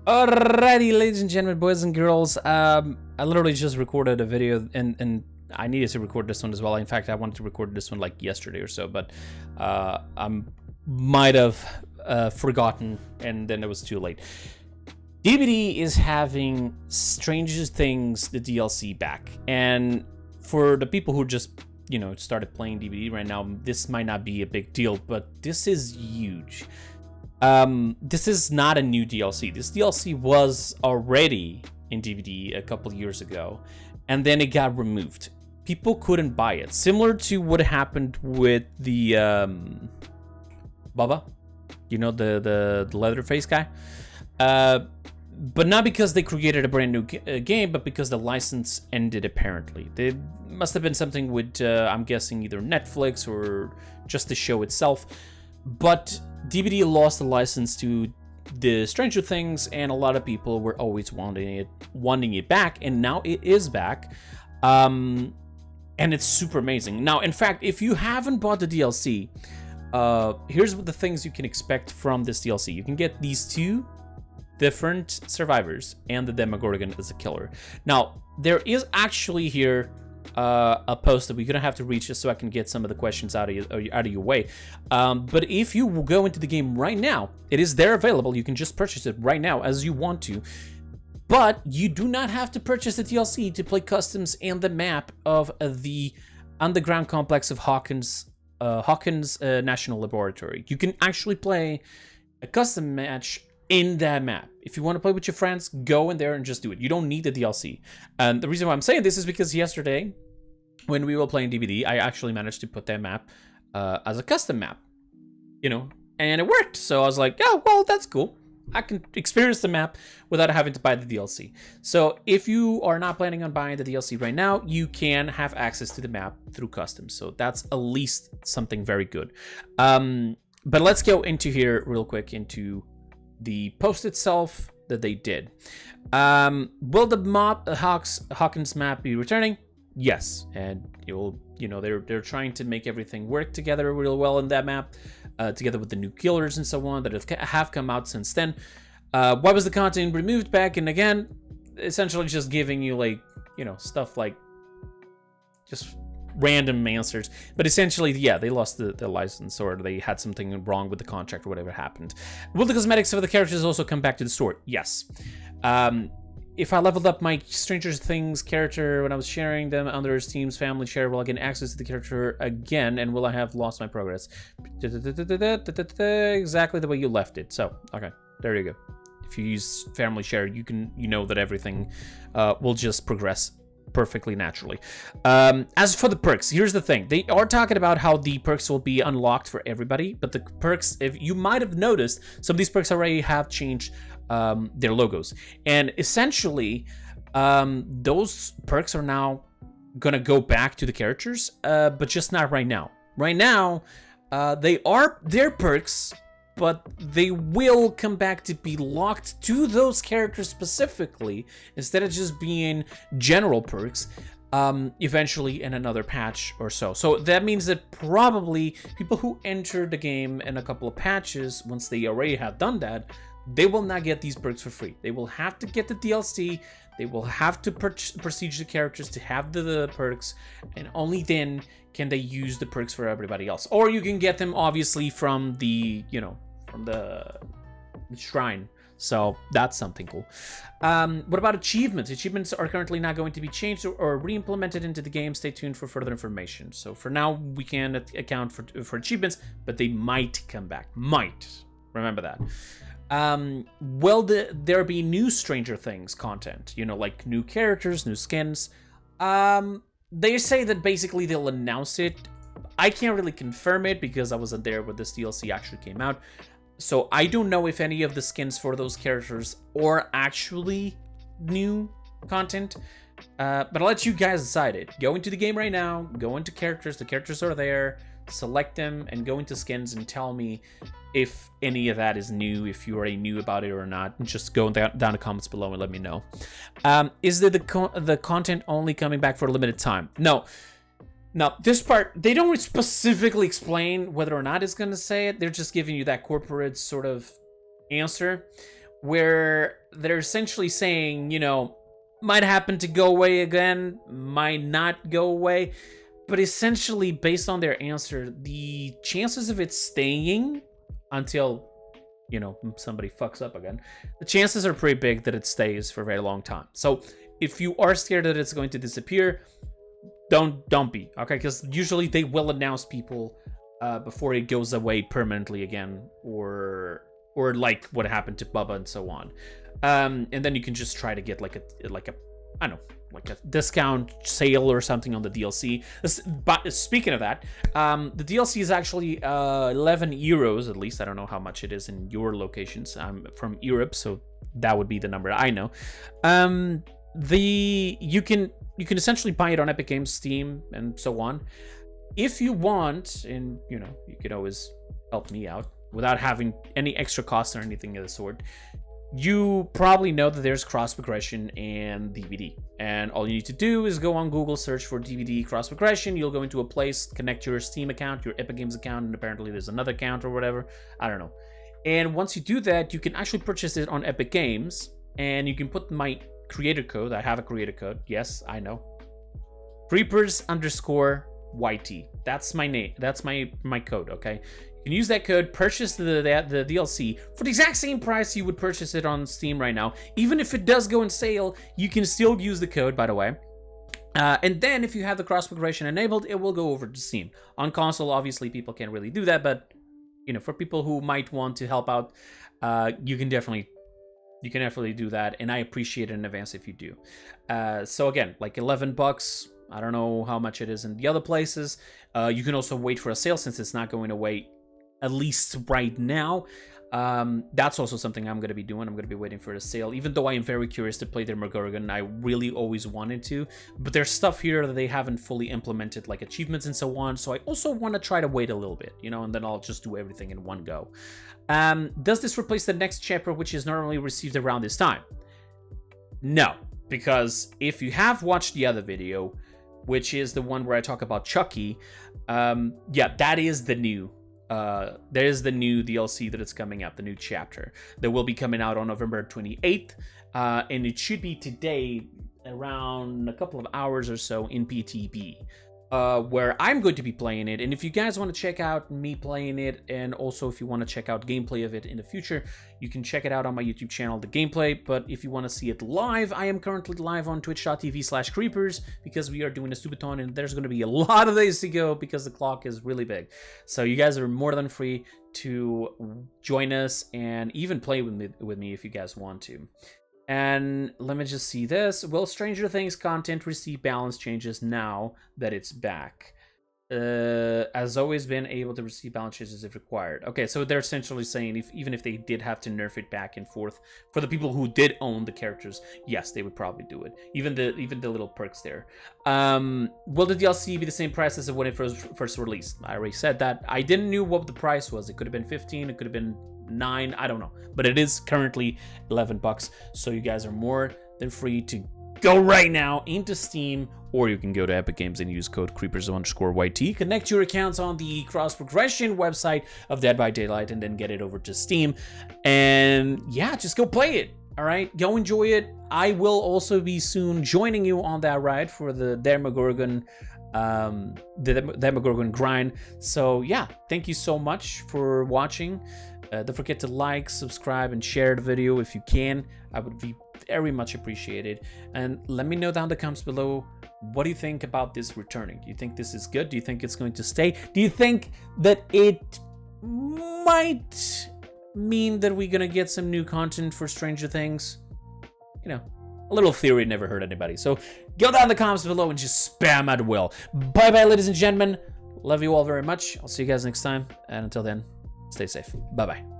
Alrighty, ladies and gentlemen, boys and girls, I literally just recorded a video, and I needed to record this one as well. In fact, I wanted to record this one like yesterday or so, but I might have forgotten, and then it was too late. DBD is having Stranger Things, the DLC, back, and for the people who just, started playing DBD right now, this might not be a big deal, but this is huge. This is not a new DLC. This DLC was already in DVD a couple years ago, and then it got removed. People couldn't buy it. Similar to what happened with the Bubba, the Leatherface guy. But not because they created a brand new game, but because the license ended, apparently. There must have been something with, I'm guessing, either Netflix or just the show itself. But DVD lost the license to the Stranger Things, and a lot of people were always wanting it back, and now it is back. And it's super amazing. Now, in fact, if you haven't bought the DLC, here's what the things you can expect from this DLC. You can get these two different survivors and the Demogorgon as a killer. Now, there is actually here a post that we're gonna have to reach just so I can get some of the questions out of your way. But if you go into the game right now, it is there available. You can just purchase it right now as you want to. But you do not have to purchase the DLC to play customs and the map of the underground complex of Hawkins National Laboratory. You can actually play a custom match in that map. If you want to play with your friends, go in there and just do it. You don't need the DLC. And the reason why I'm saying this is because yesterday, when we were playing DVD, I actually managed to put that map as a custom map, and it worked. So I was like, oh, well, that's cool. I can experience the map without having to buy the DLC. So if you are not planning on buying the DLC right now, you can have access to the map through customs. So that's at least something very good. But let's go into here real quick into the post itself that they did. Will the Hawkins map be returning? Yes, and they're trying to make everything work together real well in that map, together with the new killers and so on that have come out since then. Why was the content removed back? And again, essentially just giving you stuff like just random answers, but essentially, yeah, they lost the license, or they had something wrong with the contract, or whatever happened. Will the cosmetics of the characters also come back to the store? Yes. If I leveled up my Stranger Things character when I was sharing them under Steam's family share, will I get access to the character again, and will I have lost my progress? Exactly the way you left it. So, okay, there you go. If you use family share, you know that everything will just progress perfectly naturally. As for the perks, here's the thing. They are talking about how the perks will be unlocked for everybody, but the perks, if you might have noticed, some of these perks already have changed their logos. And essentially, those perks are now gonna go back to the characters, but just not right now. Right now, they are their perks, but they will come back to be locked to those characters specifically, instead of just being general perks, eventually in another patch or so. So that means that probably people who entered the game in a couple of patches, once they already have done that, they will not get these perks for free. They will have to get the DLC, they will have to prestige the characters to have the perks, and only then can they use the perks for everybody else. Or you can get them, obviously, from the, from the shrine. So that's something cool. What about achievements? Achievements are currently not going to be changed or re-implemented into the game. Stay tuned for further information. So for now, we can account for achievements, but they might come back. Might. Remember that. Will there be new Stranger Things content? Like new characters, new skins? They say that basically they'll announce it. I can't really confirm it because I wasn't there when this DLC actually came out. So I don't know if any of the skins for those characters are actually new content. But I'll let you guys decide it. Go into the game right now, go into characters, the characters are there, select them, and go into skins and tell me if any of that is new, if you already knew about it or not. Just go down the comments below and let me know. Is the content only coming back for a limited time? No. Now, this part, they don't specifically explain whether or not it's going to say it. They're just giving you that corporate sort of answer. where they're essentially saying, you know, might happen to go away again, might not go away, but essentially, based on their answer, the chances of it staying until, you know, somebody fucks up again, the chances are pretty big that it stays for a very long time. So if you are scared that it's going to disappear, don't be, okay? Because usually they will announce people before it goes away permanently again, or like what happened to Bubba and so on. And then you can just try to get like a I don't know, like a discount sale or something on the DLC. But speaking of that, the DLC is actually 11 euros, at least. I don't know how much it is in your locations. I'm from Europe, so that would be the number I know. You can essentially buy it on Epic Games, Steam, and so on. If you want, and you know, you could always help me out without having any extra costs or anything of the sort. You probably know that there's cross progression and DVD, and all you need to do is go on Google, search for DVD cross progression. You'll go into a place, connect your Steam account, your Epic Games account, and apparently there's another account or whatever. I don't know. And once you do that, you can actually purchase it on Epic Games, and you can put my creator code. I have a creator code. Yes, I know. Kreepers_YT. That's my name. That's my code. Okay. You can use that code, purchase the DLC for the exact same price you would purchase it on Steam right now. Even if it does go on sale, you can still use the code, by the way. And then if you have the cross progression enabled, it will go over to Steam. On console, obviously, people can't really do that, but you know, for people who might want to help out, you can definitely do that, and I appreciate it in advance if you do. So again, like $11. I don't know how much it is in the other places. You can also wait for a sale since it's not going away, at least right now. That's also something I'm going to be doing. I'm going to be waiting for the sale, even though I am very curious to play Demogorgon. I really always wanted to, but there's stuff here that they haven't fully implemented, like achievements and so on. So I also want to try to wait a little bit, you know, and then I'll just do everything in one go. Does this replace the next chapter, which is normally received around this time? No, because if you have watched the other video, which is the one where I talk about Chucky, yeah, that is the new. There is the new DLC that is coming out, the new chapter that will be coming out on November 28th, and it should be today around a couple of hours or so in PTB, where I'm going to be playing it. And if you guys want to check out me playing it, and also if you want to check out gameplay of it in the future, you can check it out on my YouTube channel, the gameplay. But if you want to see it live, I am currently live on twitch.tv/Kreepers, because we are doing a Subathon, and there's going to be a lot of days to go because the clock is really big. So you guys are more than free to join us and even play with me if you guys want to. And let me just see this. Will Stranger Things content receive balance changes now that it's back? Has always been able to receive balance changes if required. Okay, so they're essentially saying even if they did have to nerf it back and forth for the people who did own the characters, yes, they would probably do it. Even the little perks there. Will the DLC be the same price as when it first released? I already said that. I didn't know what the price was. It could have been 15. It could have been 9. I don't know, but it is currently $11. So you guys are more than free to go right now into Steam, or you can go to Epic Games and use code Kreepers_YT. Connect your accounts on the cross progression website of Dead by Daylight, and then get it over to Steam. And yeah, just go play it. All right, go enjoy it. I will also be soon joining you on that ride for the Demogorgon grind. So yeah, thank you so much for watching. Don't forget to like, subscribe, and share the video if you can. I would be very much appreciated. And let me know down in the comments below, what do you think about this returning? Do you think this is good? Do you think it's going to stay? Do you think that it might mean that we're gonna get some new content for Stranger Things? You know, a little theory never hurt anybody. So go down in the comments below and just spam at will. Bye bye, ladies and gentlemen. Love you all very much. I'll see you guys next time. And until then, stay safe. Bye-bye.